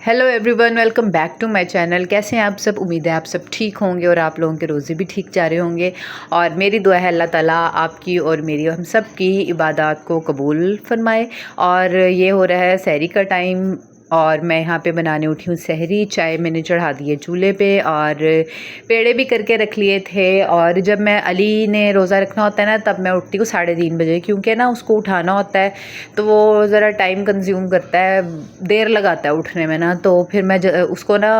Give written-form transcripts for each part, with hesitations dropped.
Hello everyone, welcome back to my channel. कैसे हैं आप सब? उम्मीद है आप सब ठीक होंगे और आप लोगों के रोज़े भी ठीक जा रहे होंगे। और मेरी दुआ है अल्लाह ताला आपकी और मेरी और हम सब की इबादत को कबूल फरमाए। और ये हो रहा है सहरी का टाइम और मैं यहाँ पे बनाने उठी हूँ सहरी। चाय मैंने चढ़ा दी है चूल्हे पे और पेड़े भी करके रख लिए थे। और जब मैं अली ने रोज़ा रखना होता है ना, तब मैं उठती हूँ 3:30 बजे, क्योंकि ना उसको उठाना होता है तो वो ज़रा टाइम कंज्यूम करता है, देर लगाता है उठने में ना। तो फिर मैं उसको ना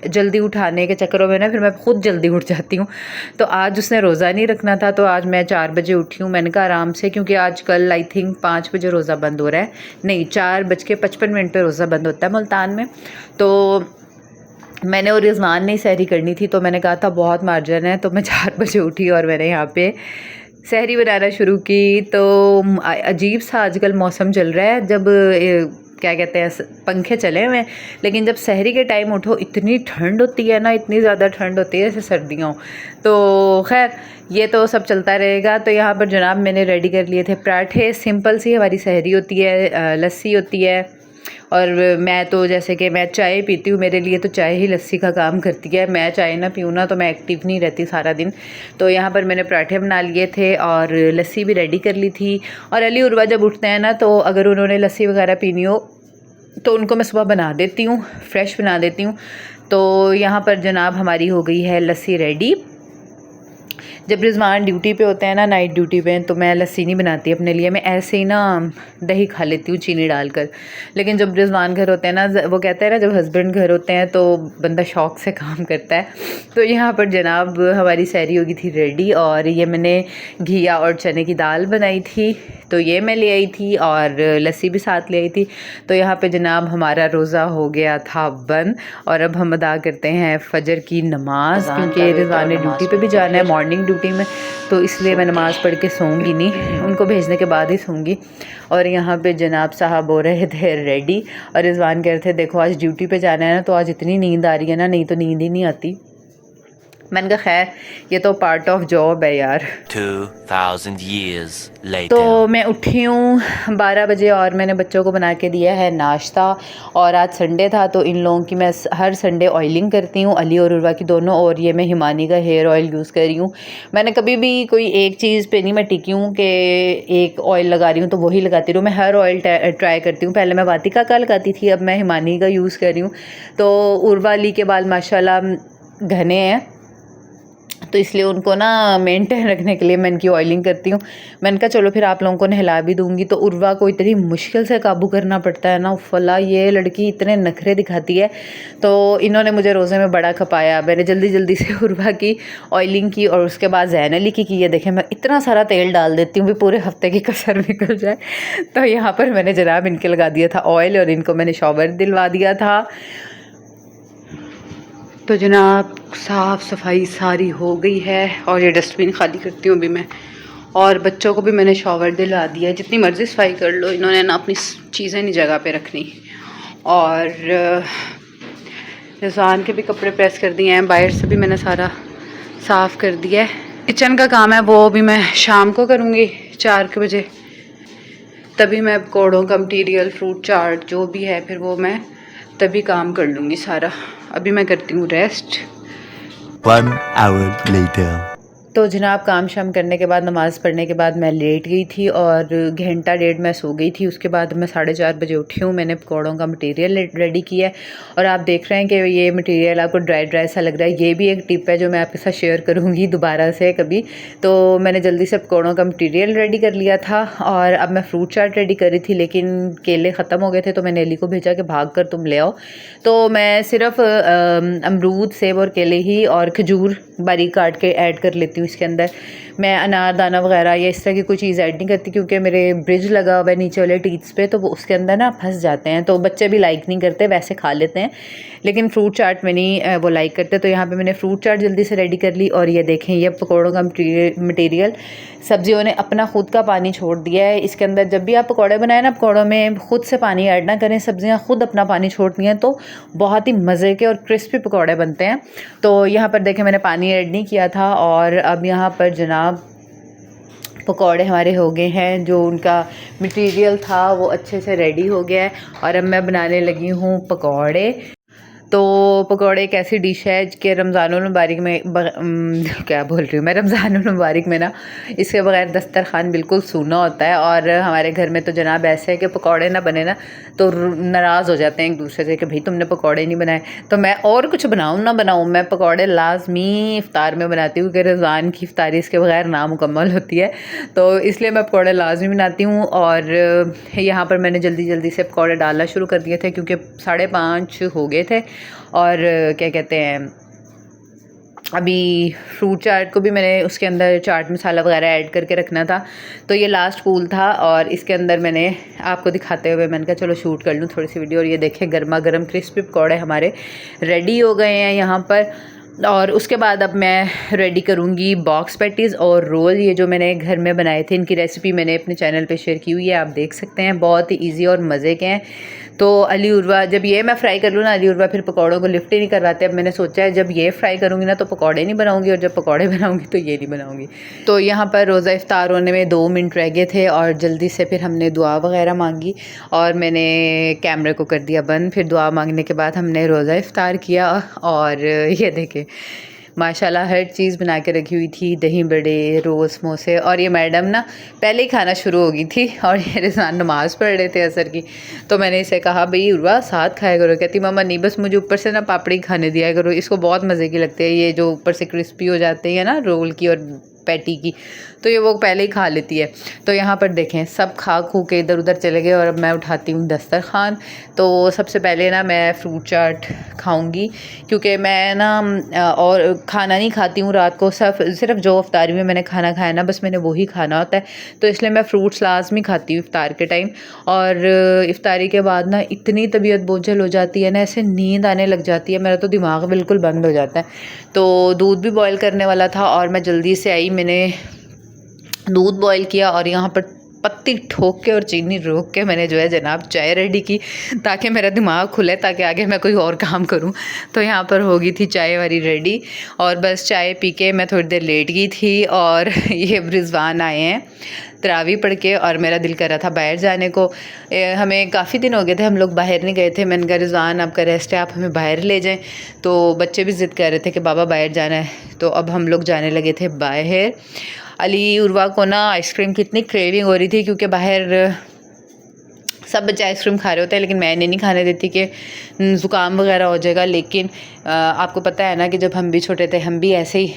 जल्दी उठाने के चक्करों में ना फिर मैं खुद जल्दी उठ जाती हूँ। तो आज उसने रोज़ा नहीं रखना था तो आज मैं 4 बजे उठी हूँ। मैंने कहा आराम से, क्योंकि आज कल आई थिंक 5 बजे रोज़ा बंद हो रहा है, नहीं 4:55 पे रोज़ा बंद होता है मुल्तान में। तो मैंने और रिजवान ने सहरी करनी थी तो मैंने कहा था बहुत मार्जिन है, तो मैं 4 बजे उठी और मैंने यहाँ पे सहरी बनाना शुरू की। तो अजीब सा आजकल मौसम चल रहा है, जब क्या कहते हैं पंखे चले हुए हैं, लेकिन जब सहरी के टाइम उठो इतनी ठंड होती है ना, इतनी ज़्यादा ठंड होती है जैसे सर्दियों। तो खैर ये तो सब चलता रहेगा। तो यहाँ पर जनाब मैंने रेडी कर लिए थे पराठे। सिंपल सी हमारी सहरी होती है, लस्सी होती है। और मैं तो जैसे कि मैं चाय पीती हूँ, मेरे लिए तो चाय ही लस्सी का काम करती है। मैं चाय ना पीऊँ ना तो मैं एक्टिव नहीं रहती सारा दिन। तो यहाँ पर मैंने पराठे बना लिए थे और लस्सी भी रेडी कर ली थी। और अली उर्वा जब उठते हैं ना, तो अगर उन्होंने लस्सी वगैरह पीनी हो तो उनको मैं सुबह बना देती हूँ, फ्रेश बना देती हूँ। तो यहाँ पर जनाब हमारी हो गई है लस्सी रेडी। जब रिजवान ड्यूटी पे होते हैं ना, नाइट ड्यूटी पे, तो मैं लस्सी नहीं बनाती अपने लिए, मैं ऐसे ही ना दही खा लेती हूँ चीनी डालकर। लेकिन जब रिजवान घर होते हैं ना, वो कहते हैं ना जब हस्बैंड घर होते हैं तो बंदा शौक से काम करता है। तो यहाँ पर जनाब हमारी सहरी हो गई थी रेडी। और ये मैंने घिया और चने की दाल बनाई थी, तो ये मैं ले आई थी और लस्सी भी साथ ले आई थी। तो यहाँ पे जनाब हमारा रोज़ा हो गया था बंद और अब हम अदा करते हैं फजर की नमाज, क्योंकि रिजवान ने ड्यूटी पे भी जाना है, मॉर्निंग ड्यूटी में। तो इसलिए मैं नमाज़ पढ़ के सोऊंगी नहीं, उनको भेजने के बाद ही सोऊंगी। और यहाँ पे जनाब साहब हो रहे थे रेडी और रिजवान कह रहे थे देखो आज ड्यूटी पे जाना है ना, तो आज इतनी नींद आ रही है ना, नहीं तो नींद ही नहीं आती। मैंने कहा खैर ये तो पार्ट ऑफ जॉब है यार। 2000 years later. तो मैं उठी हूँ 12 बजे और मैंने बच्चों को बना के दिया है नाश्ता। और आज संडे था तो इन लोगों की मैं हर संडे ऑयलिंग करती हूँ, अली और उर्वा की दोनों। और ये मैं हिमानी का हेयर ऑयल यूज़ कर रही हूँ। मैंने कभी भी कोई एक चीज़ पे नहीं मैं टिकी हूँ कि एक ऑयल लगा रही हूँ तो वही लगाती रहूँ। मैं हर ऑयल ट्राई करती हूँ। पहले मैं वातिका का लगाती थी, अब मैं हिमानी का यूज़ कर रही हूँ। तो उर्वा अली के बाल माशाल्लाह घने हैं, तो इसलिए उनको ना मेंटेन रखने के लिए मैं इनकी ऑयलिंग करती हूँ। मैंने कहा चलो फिर आप लोगों को नहला भी दूँगी। तो उर्वा को इतनी मुश्किल से काबू करना पड़ता है ना, फला ये लड़की इतने नखरे दिखाती है। तो इन्होंने मुझे रोज़े में बड़ा खपाया। मैंने जल्दी जल्दी से उर्वा की ऑयलिंग की और उसके बाद ज़ैन अली की ये देखें मैं इतना सारा तेल डाल देती हूँ भी पूरे हफ्ते की कसर निकल जाए। तो यहाँ पर मैंने जनाब इनके लगा दिया था ऑयल और इनको मैंने शॉवर दिलवा दिया था। तो जनाब साफ़ सफाई सारी हो गई है और ये डस्टबिन खाली करती हूँ अभी मैं। और बच्चों को भी मैंने शॉवर दिला दिया। जितनी मर्ज़ी सफाई कर लो, इन्होंने ना अपनी चीज़ें नहीं जगह पे रखनी। और रिजवान के भी कपड़े प्रेस कर दिए हैं, बाहर से भी मैंने सारा साफ़ कर दिया है। किचन का काम है वो भी मैं शाम को करूँगी 4 बजे, तभी मैं पकौड़ों का मटीरियल, फ्रूट चाट जो भी है फिर वो मैं तभी काम कर लूँगी सारा। अभी मैं करती हूँ रेस्ट। 1 hour later. तो जनाब काम शाम करने के बाद, नमाज़ पढ़ने के बाद मैं लेट गई थी और घंटा डेढ़ मैं सो गई थी। उसके बाद मैं 4:30 बजे उठी हूँ। मैंने पकौड़ों का मटेरियल रेडी किया है और आप देख रहे हैं कि ये मटेरियल आपको ड्राई ड्राई सा लग रहा है। ये भी एक टिप है जो मैं आपके साथ शेयर करूँगी दोबारा से कभी। तो मैंने जल्दी से पकौड़ों का मटेरियल रेडी कर लिया था और अब मैं फ्रूट चाट रेडी कर रही थी, लेकिन केले ख़त्म हो गए थे तो मैंने अली को भेजा कि भाग कर तुम ले आओ। तो मैं सिर्फ अमरूद, सेब और केले ही और खजूर बारीक काट के ऐड कर लेती हूँ इसके अंदर। मैं अनारदाना वगैरह या इस तरह की कोई चीज़ ऐड नहीं करती, क्योंकि मेरे ब्रिज लगा हुआ है नीचे वाले टीथ्स पे, तो वो उसके अंदर ना फंस जाते हैं। तो बच्चे भी लाइक नहीं करते, वैसे खा लेते हैं लेकिन फ्रूट चाट में नहीं वो लाइक करते। तो यहाँ पे मैंने फ्रूट चाट जल्दी से रेडी कर ली। और ये देखें ये पकौड़ों का मटेरियल, सब्जियों ने अपना खुद का पानी छोड़ दिया है इसके अंदर। जब भी आप पकौड़े बनाएं ना, पकौड़ों में खुद से पानी ऐड ना करें, सब्जियाँ खुद अपना पानी छोड़ती हैं तो बहुत ही मज़े के और क्रिस्पी पकौड़े बनते हैं। तो यहाँ पर देखें मैंने पानी ऐड नहीं किया था। और अब यहाँ पर जनाब पकौड़े हमारे हो गए हैं, जो उनका मटेरियल था वो अच्छे से रेडी हो गया है और अब मैं बनाने लगी हूँ पकौड़े। तो पकौड़े एक ऐसी डिश है कि रमज़ानुल मुबारक में क्या बोल रही हूँ मैं, रमज़ानुल मुबारक में ना इसके बगैर दस्तरखान बिल्कुल सूना होता है। और हमारे घर में तो जनाब ऐसे है कि पकौड़े ना बने ना तो नाराज़ हो जाते हैं एक दूसरे से कि भाई तुमने पकौड़े नहीं बनाए। तो मैं और कुछ बनाऊँ ना बनाऊँ, मैं पकौड़े लाजमी इफ़्तार में बनाती हूँ कि रमज़ान की इफ़्तारी इसके बगैर नामुकम्मल होती है, तो इसलिए मैं पकौड़े लाजमी बनाती हूँ। और यहाँ पर मैंने जल्दी जल्दी से पकौड़े डालना शुरू कर दिए थे क्योंकि 5:30 हो गए थे। और क्या कहते हैं, अभी फ्रूट चाट को भी मैंने उसके अंदर चाट मसाला वगैरह ऐड करके रखना था, तो ये लास्ट पूल था और इसके अंदर मैंने आपको दिखाते हुए मैंने कहा चलो शूट कर लूँ थोड़ी सी वीडियो। और ये देखें गर्मा गर्म क्रिस्पी पकौड़े हमारे रेडी हो गए हैं यहाँ पर। और उसके बाद अब मैं रेडी करूँगी बॉक्स पैटीज़ और रोल। ये जो मैंने घर में बनाए थे इनकी रेसिपी मैंने अपने चैनल पे शेयर की हुई है, आप देख सकते हैं, बहुत ही इजी और मज़े के हैं। तो अली उर्वा जब ये मैं फ्राई कर लूँ ना, अली उर्वा फिर पकौड़ों को लिफ्ट ही नहीं करवाते। अब मैंने सोचा है जब ये फ्राई करूँगी ना तो पकौड़े नहीं बनाऊँगी और जब पकौड़े बनाऊँगी तो ये नहीं बनाऊँगी। तो यहाँ पर रोज़ा इफ्तार होने में 2 मिनट रह गए थे और जल्दी से फिर हमने दुआ वगैरह मांगी और मैंने कैमरे को कर दिया बंद। फिर दुआ मांगने के बाद हमने रोज़ा इफ्तार किया और ये देखें माशाल्लाह हर चीज़ बना के रखी हुई थी, दही बड़े, रोज़, समोसे। और ये मैडम ना पहले ही खाना शुरू हो गई थी और ये रिजवान नमाज़ पढ़ रहे थे असर की। तो मैंने इसे कहा भाई उर्वा साथ खाया करो, कहती मामा नहीं बस मुझे ऊपर से ना पापड़ी खाने दिया करो, इसको बहुत मज़े की लगती है ये जो ऊपर से क्रिस्पी हो जाते हैं ना रोल की और पैटी की, तो ये वो पहले ही खा लेती है। तो यहाँ पर देखें सब खा खू के इधर उधर चले गए और अब मैं उठाती हूँ दस्तरखान। तो सबसे पहले ना मैं फ्रूट चाट खाऊंगी क्योंकि मैं ना और खाना नहीं खाती हूँ रात को, सिर्फ जो इफ्तारी में मैंने खाना खाया ना बस मैंने वही खाना होता है, तो इसलिए मैं फ्रूट्स लाजमी खाती हूँ इफ्तार के टाइम। और इफ्तारी के बाद ना इतनी तबीयत बोझल हो जाती है ना, ऐसे नींद आने लग जाती है, मेरा तो दिमाग बिल्कुल बंद हो जाता है। तो दूध भी बॉयल करने वाला था और मैं जल्दी से आई, मैंने दूध बॉयल किया और यहाँ पर पत्ती ठोक के और चीनी रोक के मैंने जो है जनाब चाय रेडी की ताकि मेरा दिमाग खुले, ताकि आगे मैं कोई और काम करूं। तो यहाँ पर हो गई थी चाय वाली रेडी और बस चाय पी के मैं थोड़ी देर लेट गई थी और ये रिजवान आए हैं तरावी पढ़ के और मेरा दिल कर रहा था बाहर जाने को। हमें काफ़ी दिन हो गए थे हम लोग बाहर नहीं गए थे। मैंने कहा रिजवान आपका रेस्ट है, आप हमें बाहर ले जाएं। तो बच्चे भी ज़िद कर रहे थे कि बाबा बाहर जाना है, तो अब हम लोग जाने लगे थे बाहर। अली उर्वा को ना आइसक्रीम की इतनी क्रेविंग हो रही थी क्योंकि बाहर सब बच्चे आइसक्रीम खा रहे होते हैं, लेकिन मैं इन्हें नहीं खाने देती कि ज़ुकाम वगैरह हो जाएगा। लेकिन आपको पता है ना कि जब हम भी छोटे थे हम भी ऐसे ही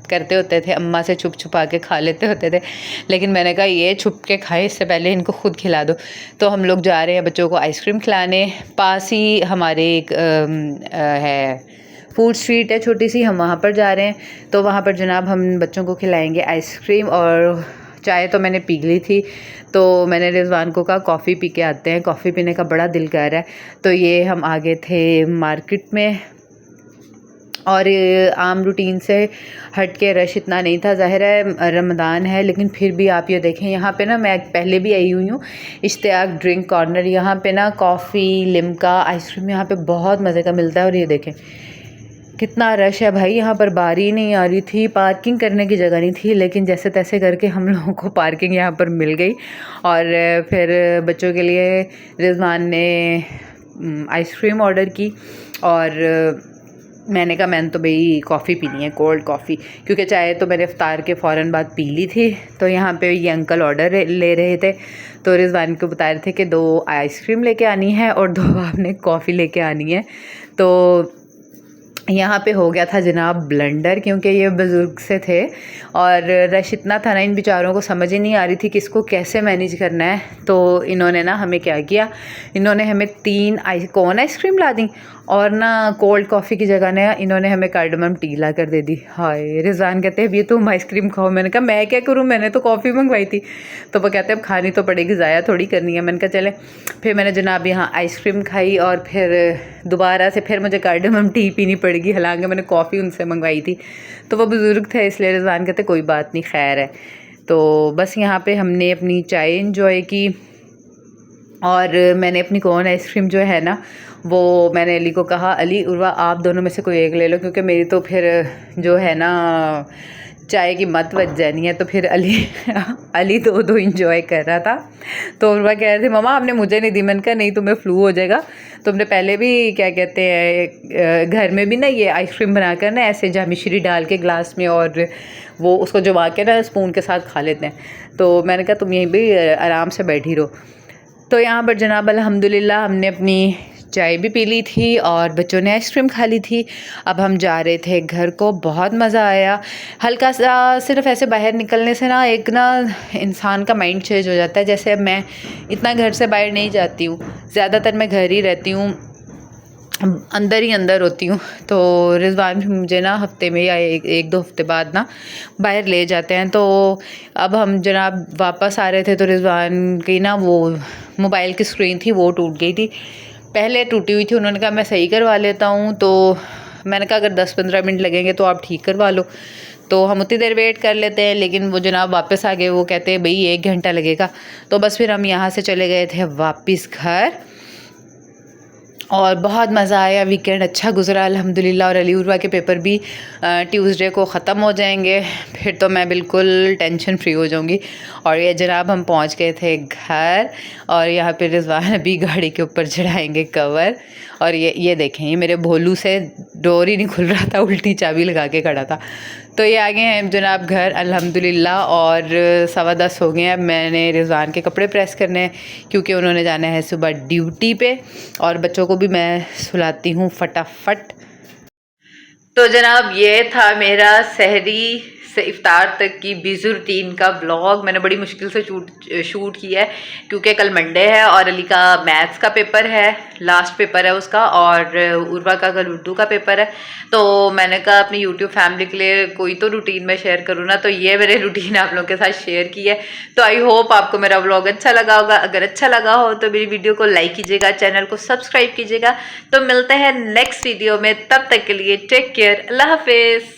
करते होते थे, अम्मा से छुप छुपा के खा लेते होते थे। लेकिन मैंने कहा ये छुप के खाए इससे पहले इनको खुद खिला दो। तो हम लोग जा रहे हैं बच्चों को आइसक्रीम खिलाने। पास ही हमारे एक है फूड स्ट्रीट है छोटी सी, हम वहाँ पर जा रहे हैं। तो वहाँ पर जनाब हम बच्चों को खिलाएंगे आइसक्रीम। और चाय तो मैंने पी ली थी, तो मैंने रिजवान को कहा कॉफ़ी पी के आते हैं, कॉफ़ी पीने का बड़ा दिल कर रहा है। तो ये हम आ गए थे मार्केट में और आम रूटीन से हट के रश इतना नहीं था। ज़ाहिर है रमज़ान है, लेकिन फिर भी आप ये देखें यहाँ पे ना मैं पहले भी आई हुई हूँ इश्तियाक ड्रिंक कॉर्नर। यहाँ पे ना कॉफ़ी, लिम्का, आइसक्रीम यहाँ पे बहुत मज़े का मिलता है। और ये देखें कितना रश है भाई, यहाँ पर बारी नहीं आ रही थी, पार्किंग करने की जगह नहीं थी, लेकिन जैसे तैसे करके हम लोगों को पार्किंग यहाँ पर मिल गई। और फिर बच्चों के लिए रिजवान ने आइसक्रीम ऑर्डर की और मैंने कहा मैंने तो भाई कॉफ़ी पीनी है, कोल्ड कॉफ़ी, क्योंकि चाय तो मैंने इफ्तार के फ़ौरन बाद पी ली थी। तो यहाँ पे ये अंकल ऑर्डर ले रहे थे, तो रिजवान को बता रहे थे कि 2 आइसक्रीम लेके आनी है और 2 आपने कॉफ़ी लेके आनी है। तो यहाँ पे हो गया था जनाब ब्लंडर, क्योंकि ये बुज़ुर्ग से थे और रश इतना था ना, इन बेचारों को समझ ही नहीं आ रही थी कि इसको कैसे मैनेज करना है। तो इन्होंने ना हमें क्या किया, इन्होंने हमें 3 कोन आइसक्रीम ला दी और ना कोल्ड कॉफ़ी की जगह ने इन्होंने हमें कार्डमम टी ला कर दे दी। हाय रिजवान कहते हैं ये तुम आइसक्रीम खाओ। मैंने कहा मैं क्या करूँ, मैंने तो कॉफ़ी मंगवाई थी। तो वो कहते हैं अब खानी तो पड़ेगी, ज़ाया थोड़ी करनी है। मैंने कहा चले। फिर मैंने जनाब यहाँ आइसक्रीम खाई और फिर दोबारा से फिर मुझे कार्डमम टी पीनी पड़ेगी, हालांकि मैंने कॉफ़ी उनसे मंगवाई थी। तो वो बुज़ुर्ग थे इसलिए रिजवान कहते कोई बात नहीं, खैर है। तो बस यहाँ पे हमने अपनी चाय इंजॉय की और मैंने अपनी कोन आइसक्रीम जो है ना वो मैंने अली को कहा अली उर्वा आप दोनों में से कोई एक ले लो, क्योंकि मेरी तो फिर जो है ना चाय की मत बच जानी है। तो फिर अली दो इंजॉय कर रहा था। तो उर्वा कह रहे थे ममा आपने मुझे नहीं दी। मैंने कहा नहीं तुम्हें फ्लू हो जाएगा। तुमने पहले भी क्या कहते हैं घर में भी ना ये आइसक्रीम बनाकर ना ऐसे जामिश्री डाल के ग्लास में और वो उसको जमा के ना स्पून के साथ खा लेते हैं। तो मैंने कहा तुम यहीं भी आराम से बैठी रहो। तो यहाँ पर जनाब अल्हम्दुलिल्लाह हमने अपनी चाय भी पी ली थी और बच्चों ने आइसक्रीम खा ली थी। अब हम जा रहे थे घर को। बहुत मज़ा आया। हल्का सा सिर्फ ऐसे बाहर निकलने से ना एक ना इंसान का माइंड चेंज हो जाता है। जैसे अब मैं इतना घर से बाहर नहीं जाती हूँ, ज़्यादातर मैं घर ही रहती हूँ, अंदर ही अंदर होती हूँ। तो रिजवान भी मुझे ना हफ्ते में या एक दो हफ्ते बाद ना बाहर ले जाते हैं। तो अब हम जनाब वापस आ रहे थे तो रिजवान की ना वो मोबाइल की स्क्रीन थी वो टूट गई थी। पहले टूटी हुई थी, उन्होंने कहा मैं सही करवा लेता हूँ। तो मैंने कहा अगर 10-15 मिनट लगेंगे तो आप ठीक करवा लो। तो हम उतनी देर वेट कर लेते हैं, लेकिन वो जनाब वापस आ गए। वो कहते हैं भाई 1 घंटा लगेगा। तो बस फिर हम यहाँ से चले गए थे वापस घर और बहुत मज़ा आया। वीकेंड अच्छा गुजरा अल्हम्दुलिल्लाह। और अली उर्वा के पेपर भी ट्यूसडे को ख़त्म हो जाएंगे। फिर तो मैं बिल्कुल टेंशन फ्री हो जाऊंगी। और ये जनाब हम पहुंच गए थे घर और यहाँ पे रिजवान अभी गाड़ी के ऊपर चढ़ाएंगे कवर। और ये देखें, ये मेरे भोलू से डोर ही नहीं खुल रहा था, उल्टी चाबी लगा के खड़ा था। तो ये आ गए हैं जनाब घर अल्हम्दुलिल्लाह। और 10:15 हो गए हैं। मैंने रिजवान के कपड़े प्रेस करने हैं क्योंकि उन्होंने जाना है सुबह ड्यूटी पे। और बच्चों को भी मैं सुलाती हूँ फटाफट। तो जनाब ये था मेरा सहरी से इफ्तार तक की बिज़ी रूटीन का व्लॉग। मैंने बड़ी मुश्किल से शूट किया है क्योंकि कल मंडे है और अली का मैथ्स का पेपर है, लास्ट पेपर है उसका, और उर्वा का कल उर्दू का पेपर है। तो मैंने कहा अपनी यूट्यूब फैमिली के लिए कोई तो रूटीन में शेयर करूँ ना, तो ये मेरे रूटीन आप लोगों के साथ शेयर की है। तो आई होप आपको मेरा व्लॉग अच्छा लगा होगा। अगर अच्छा लगा हो तो मेरी वीडियो को लाइक कीजिएगा, चैनल को सब्सक्राइब कीजिएगा। तो मिलते हैं नेक्स्ट वीडियो में, तब तक के लिए टेक केयर, अल्लाह हाफिज़।